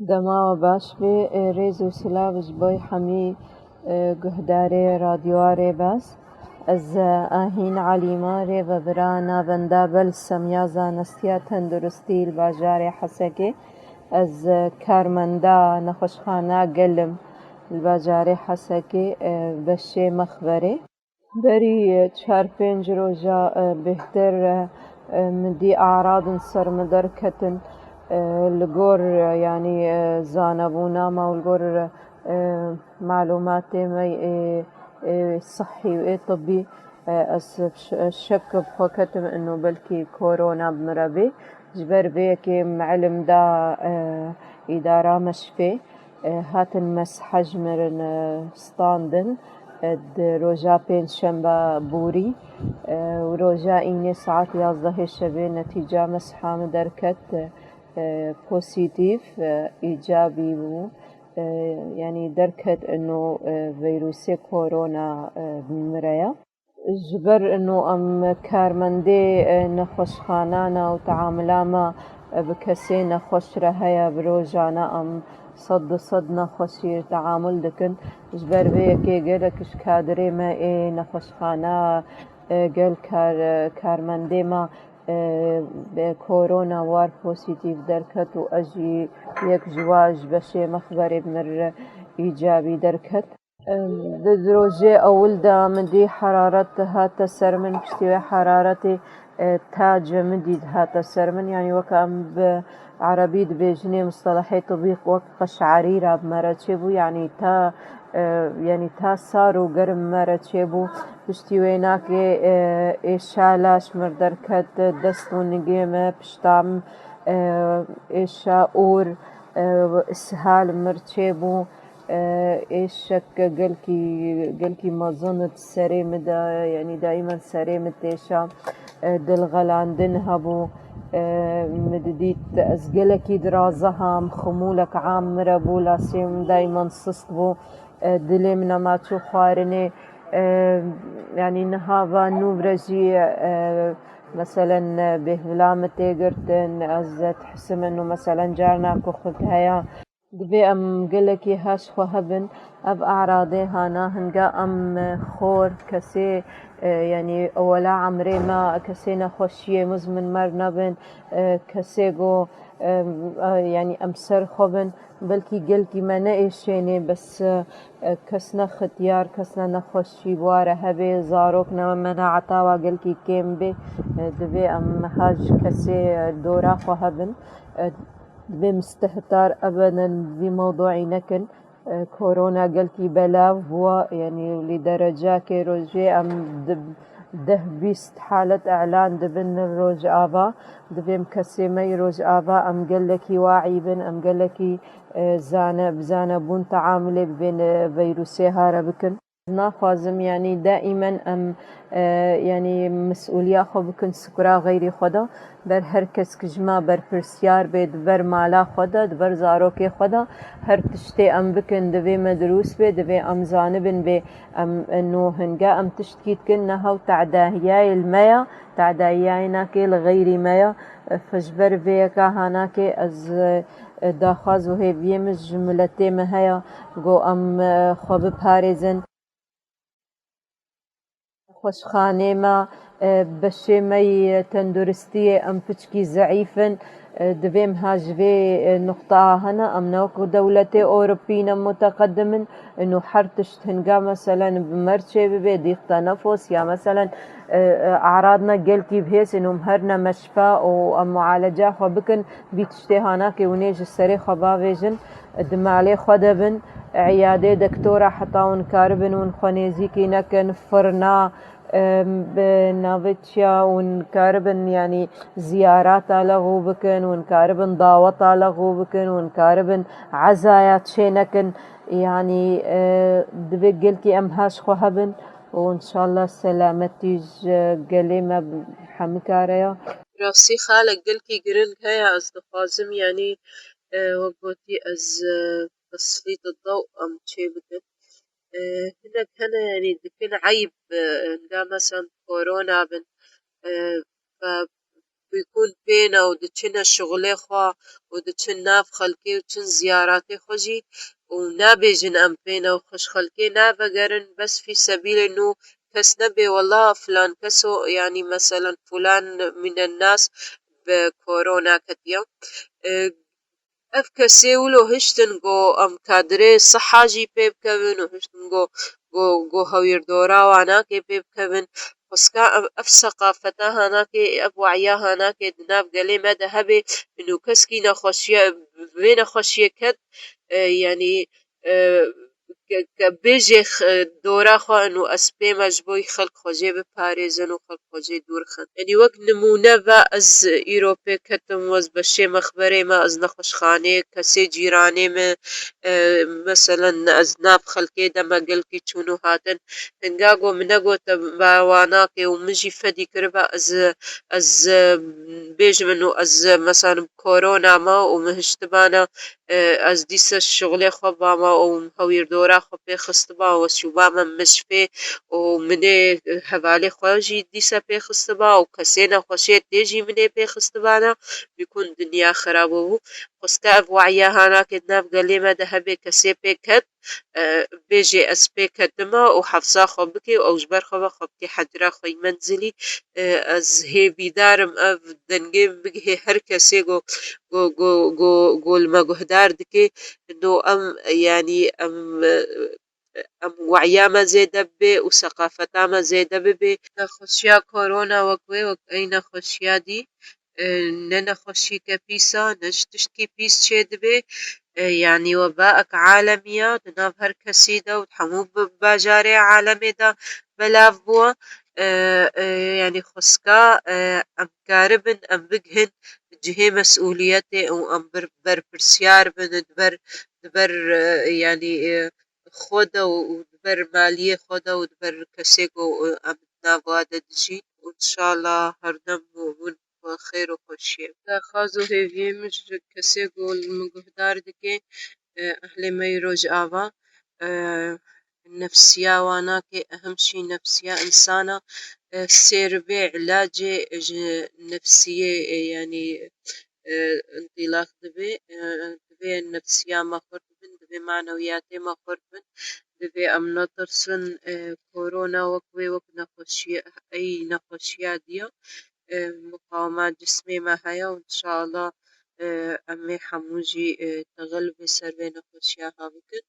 دما و باش بێ ڕێز و سلااوش بۆی هەمی گوهدارێ رادیۆوارێ باس ئەز ئاهین علیمارێ بە برا ناڤەندا بەل سەمیا زانستیا تەندروستی باژارێ حەسەکێ ئەز کارمەندا نەخۆشخانە گەلم باژارێ حەسەکێ بەشێ مەخبەرێ بەری 4-5 ڕۆژە بهتر مدی ئاعرادن سەرمە دەرکەتن لەگۆر ینی زانەبوونا مەولگۆر معلوماتێ مەی صحی و طبی شك بخۆکەتم ئەنو بەلکی کۆرۆنا بمرە بێ جبەر بەیەکێ معلم دا ئیدارا مەشفێ هاتن مەس حەجمرن ستاندن ڕۆژا پێنجشەمبە بووری و ڕۆژا ئینێ سعات 11 شەبێ نەتیجا مەسحامە دەرکەت پۆسیتیف ئیجابی بوو ینی دەرکەت ئەنۆ ڤەیروسێ کۆرۆنا مرەیە جبەر ئەنۆ ئەم کارمەندێ نەخۆشخانانە و تەعاملامە بکەسێ نەخۆشرە هەیە برۆژانە ئەم سەد نەخۆشی تەعامل دەکەن جبەر بەیەکێ گەلەکش کادرێمە نەخۆشخانە گەل کارمەندێمە کۆرۆنا وار پۆسیتیف دەرکەت و ئەژی یەک ژواژ بەشێ مەخبەرێ بمر ئیجابی دەرکەت درۆژێ ئەولدا مدی حرارەت هاتە سەر من پشتیوێ حرارەتی تاجە مدید هاتە سەر من یانی وەکە ئەم بە عەرەبی دبێژنێ مستەلەحی طبی وەک قەشعری را بمەرە چێ بوو یعنی تا سار و گەرم مەرە چێ بوو پشتیوێ ناکێ ئێشا لاش مر دەرکەت دەست و نگێمە پشتام ئێشا ئور ئسهال مر چێ بوو ئێشەکە گەلکی مەزنت سەرێ مدا ینی دایمەن سەرێ متێشا دڵغەلاندن هەبوو مددیت ئەس گەلکی درازە هام خمولەک عام مرە بوو لاسێم دایمەن سست بوو دلێ منە ماچوو خوارنێ ینی نەهاڤە نوورەژی مثلا بێڤلامە تێگرتن ئەز تحسم ئەنو مثلا جارنا کوخک هەیە دبێ ئەم گەلێکی هەشخوا هەبن ئەڤ ئاعرادێ هانا هەنگا ئەم خۆر کەسێ ینی ئەوەلا عەمرێمە کەسێ نەخۆشیێ مزمن مەر نەبن کەسێگۆ ینی ئەم سەر خۆبن بەلکی گەلکی مە نەئێشێنێ بەس کەسنە ختیار کەسنە نەخۆشی بوارە هەبێ زارۆک نەمەمەنە عەتاوا گەلکی کێم بێ دبێ ئەم هاژ کەسێ دۆراخوا هەبن دبێ مستهتار ئەبەدەن ڤی مەوضوعی نەکن کۆرۆنا گەلکی بەلاو بووە ینی لی دەرەجاکێ ڕۆژێ ئەم 10-20 حالەت ئەعلان دبن ڕۆژ ئاڤا دبێم کەسێمەی ڕۆژ ئاڤا ئەم گەلێکی واعی بن ئەم گەلێکی بزانە بوون تەعاملێ ببێن ڤەیروسێ هارە بکن ناخوازم ینی دائیمەن ئەم ینی مسئولیا خۆ بکن سکرا غەیری خۆدا بەر هەر کەس کژما بەرپرسیار بێ دبەر مالا خۆدا دبەر زارۆکێ خۆدا هەر تشتێ ئەم بکن دەبێ مە دروست بێ دەبێ ئەم زانبن بێ ئەنۆ هەنگا ئەم تشتکی بکن نەهەو تعداییای المەیە تعداییای ناکێ لە غەیری مەیە فەژبەر vêyeka hanakê ez daxwaz û hêviyê min ji miletê me heye got em xwe biparêzin xweşxanê me beşê me yê tenduristiyê em piçkî zeîf in divê meha ji vê nuqteya hene em ne wekû dewletê Ewropî ne muteqedim in û her tişt hinga meselen bi mer çê bibe dîxta nefos ya meselen اعراض ne gelkî bihêsin û her ne meşfa û em mualeca xwe bikin vî tiştê hanakê hûnê ji serê xwe bavêjin di malê xwe de bin عیادê dektora heta hûn karibin hûn xwe nêzîkî nekin firna navê çiya hûn karibin yanî ziyarata lexû bikin hûn karibin daweta lexû bikin hûn karibin ezaya çê nekin yanî divê gelkî em heş xwe hebin û înşallah selametî ji gelê me hemû kareya rastî xalek gelkî giring heye ez dixwazim yanî wek gotî ez تسليط الضوء أم شيء بدك هناك هنا يعني دكن عيب هنگا مثلا كورونا بن بيكون بينا ودچنا شغلي خوا ودچن ناف خلقي وچن زياراتي خوجي ونابيجن ام بينا وخش خلقي نابقرن بس في سبيل انه كس نبي والله فلان كسو يعني مثلا فلان من الناس بكورونا كتيا اف کسی ولو هشتن گو ام کادره صحا جی پیب کبن و هشتن گو هویر دورا وانا که پیب کبن خسکا اف ثقافتا هانا که اف وعیا هانا که دناف گلی مده هبه انو کسکی نخوشیه وی نخوشیه کد يعني كبيجي دورا خو انو اسبي مجبوي خلق خوجي بباريزن و خلق خوجي دور خن يعني وقت نمونه با از ايروبي كتم وز بشي مخبري ما از نخوش خانه كسي جيراني ما مثلا از ناب خلقي دما قلقي چونو هاتن هنگاغو منگو تباواناكي ومجي فدي كربا از بيج منو از مثلا كورونا ما ومهشتبانا از دیس شغل خو باما و هویر دورا خو پی خست با و شوبا من مشفی و منه حوالی خواجی دیس پی خست با و کسی نخوشی تیجی منه پی خست بانا بيكون دنیا خراب و خسكا وعيا هانا كدنا بقالي ما دهبي كسي بي كد بيجي اس بي كدما وحفصا خبكي او جبر خبكي حجرا خوي منزلي از هي بيدارم اف دنگي بگه هر کسی گو المجهدار دكي انه ام يعني ام وعيا ما زيادة بي وثقافتا ما زيادة بي نخشيا كورونا وكوي اين خشيا دي ننا خشي كبيسا نشتشكي بيس شيد بي يعني وباءك عالمية دناف هر كسيدة وتحمو بباجاري عالمي دا بلاف بوا يعني خسكا ام كاربن ام بگهن جهي مسؤوليتي او ام بر برسيار بن دبر يعني خودا ودبر مالية خودا ودبر كسيكو ام نافادة دجي وان شاء الله هردم ون خير وخوشي خازو هيفي مش كسيكو المقهدار دكي اهلي ما يروج آبا النفسية وانا كي اهم شي نفسية انسانة سير بي علاج نفسية يعني انطلاق دبي النفسية ما خربن دبي معنوياتي ما خربن دبي ام نطرسن كورونا وكوي وك نخوشي اي نخوشيا ديا مقاومات جسمي ما هيا وان شاء الله امي حموجي تغلبي سر بين نخوشيا هاوكن